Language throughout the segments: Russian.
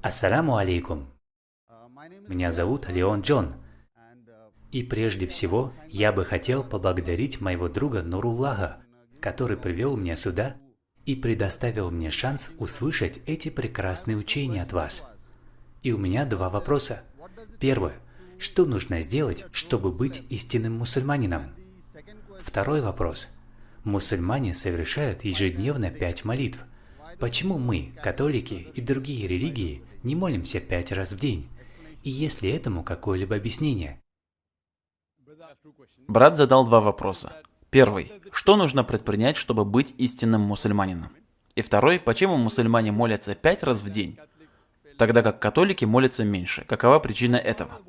Ассаламу алейкум. Меня зовут Леон Джон. И прежде всего, я бы хотел поблагодарить моего друга Нуруллаха, который привел меня сюда и предоставил мне шанс услышать эти прекрасные учения от вас. И у меня два вопроса. Первое. Что нужно сделать, чтобы быть истинным мусульманином? Второй вопрос. Мусульмане совершают ежедневно 5 молитв. Почему мы, католики и другие религии, не молимся 5 раз в день? И есть ли этому какое-либо объяснение? Брат задал два вопроса. Первый. Что нужно предпринять, чтобы быть истинным мусульманином? И второй. Почему мусульмане молятся 5 раз в день, тогда как католики молятся меньше? Какова причина этого?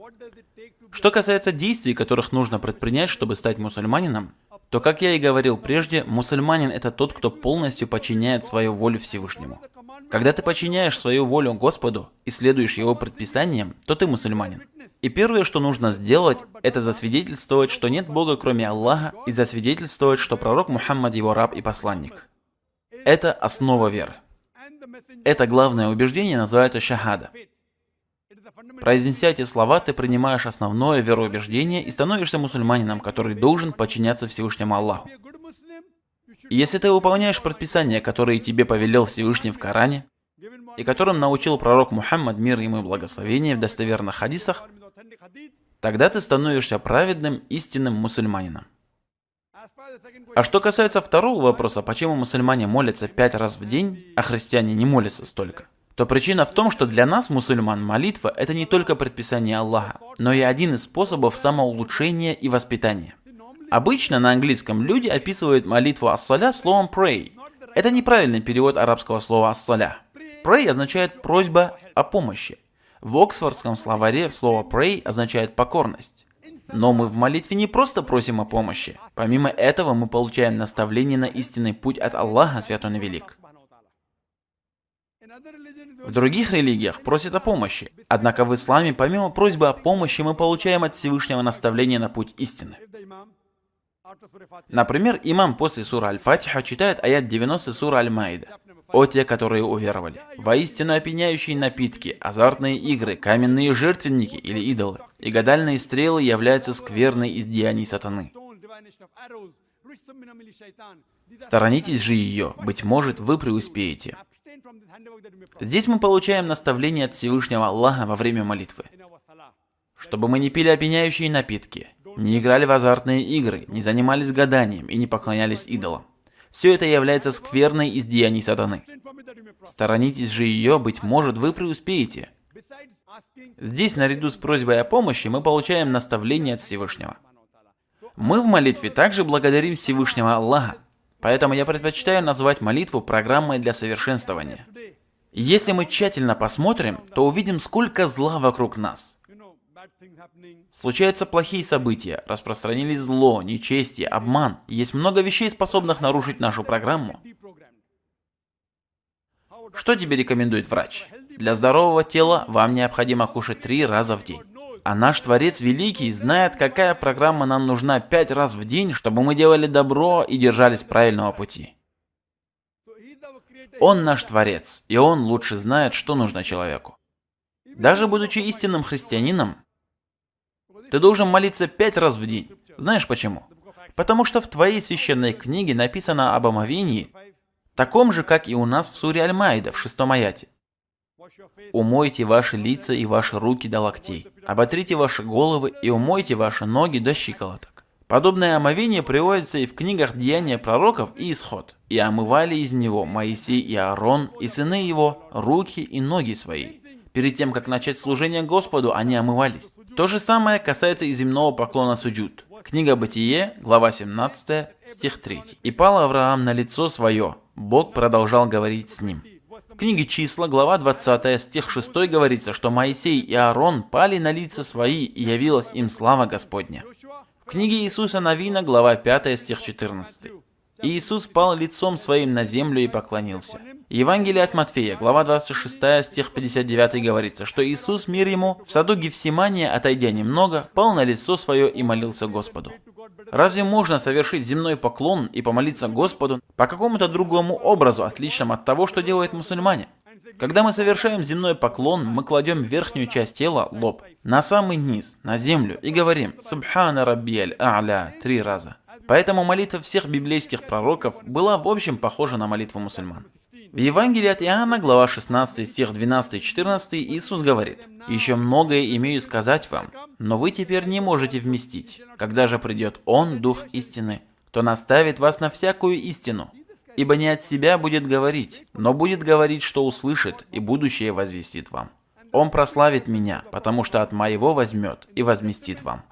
Что касается действий, которых нужно предпринять, чтобы стать мусульманином, то, как я и говорил прежде, мусульманин – это тот, кто полностью подчиняет свою волю Всевышнему. Когда ты подчиняешь свою волю Господу и следуешь Его предписаниям, то ты мусульманин. И первое, что нужно сделать, это засвидетельствовать, что нет Бога, кроме Аллаха, и засвидетельствовать, что пророк Мухаммад его раб и посланник. Это основа веры. Это главное убеждение называется шахада. Произнеся эти слова, ты принимаешь основное вероубеждение и становишься мусульманином, который должен подчиняться Всевышнему Аллаху. И если ты выполняешь предписания, которые тебе повелел Всевышний в Коране, и которым научил пророк Мухаммад, мир ему и благословение, в достоверных хадисах, тогда ты становишься праведным, истинным мусульманином. А что касается второго вопроса, почему мусульмане молятся 5 раз в день, а христиане не молятся столько, то причина в том, что для нас, мусульман, молитва – это не только предписание Аллаха, но и один из способов самоулучшения и воспитания. Обычно на английском люди описывают молитву ас-саля словом pray. Это неправильный перевод арабского слова ас-саля. Pray означает просьба о помощи. В Оксфордском словаре слово pray означает покорность. Но мы в молитве не просто просим о помощи. Помимо этого мы получаем наставление на истинный путь от Аллаха, Святой и Велик. В других религиях просят о помощи. Однако в исламе, помимо просьбы о помощи, мы получаем от Всевышнего наставление на путь истины. Например, имам после сура Аль-Фатиха читает аят 90 сура Аль-Маида. «О те, которые уверовали! Воистину опьяняющие напитки, азартные игры, каменные жертвенники или идолы и гадальные стрелы являются скверной из деяний сатаны. Сторонитесь же ее, быть может, вы преуспеете». Здесь мы получаем наставление от Всевышнего Аллаха во время молитвы. Чтобы мы не пили опьяняющие напитки, не играли в азартные игры, не занимались гаданием и не поклонялись идолам. Все это является скверной из деяний сатаны. Сторонитесь же ее, быть может, вы преуспеете. Здесь, наряду с просьбой о помощи, мы получаем наставление от Всевышнего. Мы в молитве также благодарим Всевышнего Аллаха, поэтому я предпочитаю назвать молитву программой для совершенствования. Если мы тщательно посмотрим, то увидим, сколько зла вокруг нас. Случаются плохие события, распространились зло, нечестие, обман. Есть много вещей, способных нарушить нашу программу. Что тебе рекомендует врач? Для здорового тела вам необходимо кушать 3 раза в день. А наш Творец Великий знает, какая программа нам нужна 5 раз в день, чтобы мы делали добро и держались правильного пути. Он наш Творец, и Он лучше знает, что нужно человеку. Даже будучи истинным христианином, ты должен молиться 5 раз в день. Знаешь почему? Потому что в твоей священной книге написано об омовении, таком же, как и у нас в суре Аль-Маида, в 6 аяте. «Умойте ваши лица и ваши руки до локтей, оботрите ваши головы и умойте ваши ноги до щиколоток». Подобное омовение приводится и в книгах Деяния пророков и Исход. «И омывали из него Моисей и Аарон, и сыны его, руки и ноги свои». Перед тем, как начать служение Господу, они омывались. То же самое касается и земного поклона суджуд. Книга Бытие, глава 17, стих 3. «И пал Авраам на лицо свое, Бог продолжал говорить с ним». В книге Числа, глава 20, стих 6 говорится, что Моисей и Аарон пали на лица свои, и явилась им слава Господня. В книге Иисуса Навина, глава 5, стих 14. «И Иисус пал лицом своим на землю и поклонился». Евангелие от Матфея, глава 26, стих 59 говорится, что Иисус, мир ему, в саду Гефсимания, отойдя немного, пал на лицо свое и молился Господу. Разве можно совершить земной поклон и помолиться Господу по какому-то другому образу, отличному от того, что делают мусульмане? Когда мы совершаем земной поклон, мы кладем верхнюю часть тела, лоб, на самый низ, на землю, и говорим «Субхана раббияль а'ля» 3 раза. Поэтому молитва всех библейских пророков была в общем похожа на молитву мусульман. В Евангелии от Иоанна, глава 16, стих 12-14, Иисус говорит: «Еще многое имею сказать вам, но вы теперь не можете вместить. Когда же придет Он, Дух истины, то наставит вас на всякую истину. Ибо не от себя будет говорить, но будет говорить, что услышит, и будущее возвестит вам. Он прославит меня, потому что от моего возьмет и возместит вам».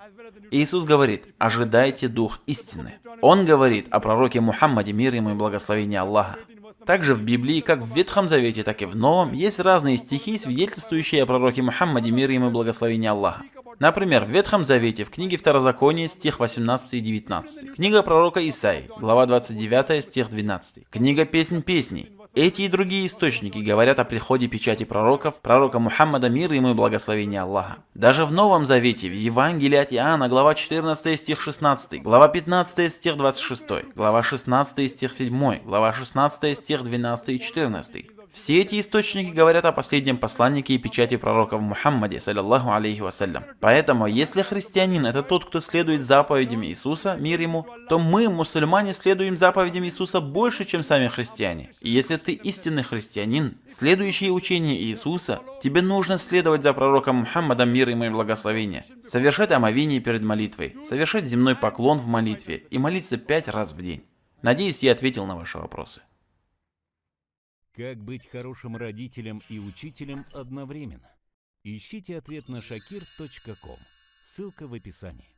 Иисус говорит: «Ожидайте Дух истины». Он говорит о пророке Мухаммаде, мир ему и благословение Аллаха. Также в Библии, как в Ветхом Завете, так и в Новом, есть разные стихи, свидетельствующие о пророке Мухаммаде, мир ему и благословение Аллаха. Например, в Ветхом Завете, в книге Второзакония, стих 18 и 19. Книга пророка Исаии, глава 29, стих 12. Книга Песнь песней. Эти и другие источники говорят о приходе печати пророков, пророка Мухаммада, мир ему и благословение Аллаха. Даже в Новом Завете, в Евангелии от Иоанна, глава 14, стих 16, глава 15, стих 26, глава 16, стих 7, глава 16, стих 12 и 14. Все эти источники говорят о последнем посланнике и печати пророка Мухаммаде, саллиллаху алейхи вассалям. Поэтому, если христианин — это тот, кто следует заповедям Иисуса, мир ему, то мы, мусульмане, следуем заповедям Иисуса больше, чем сами христиане. И если ты истинный христианин, следующий учение Иисуса, тебе нужно следовать за пророком Мухаммадом, мир ему и благословение, совершать омовение перед молитвой, совершать земной поклон в молитве и молиться 5 раз в день. Надеюсь, я ответил на ваши вопросы. Как быть хорошим родителем и учителем одновременно? Ищите ответ на shakir.com. Ссылка в описании.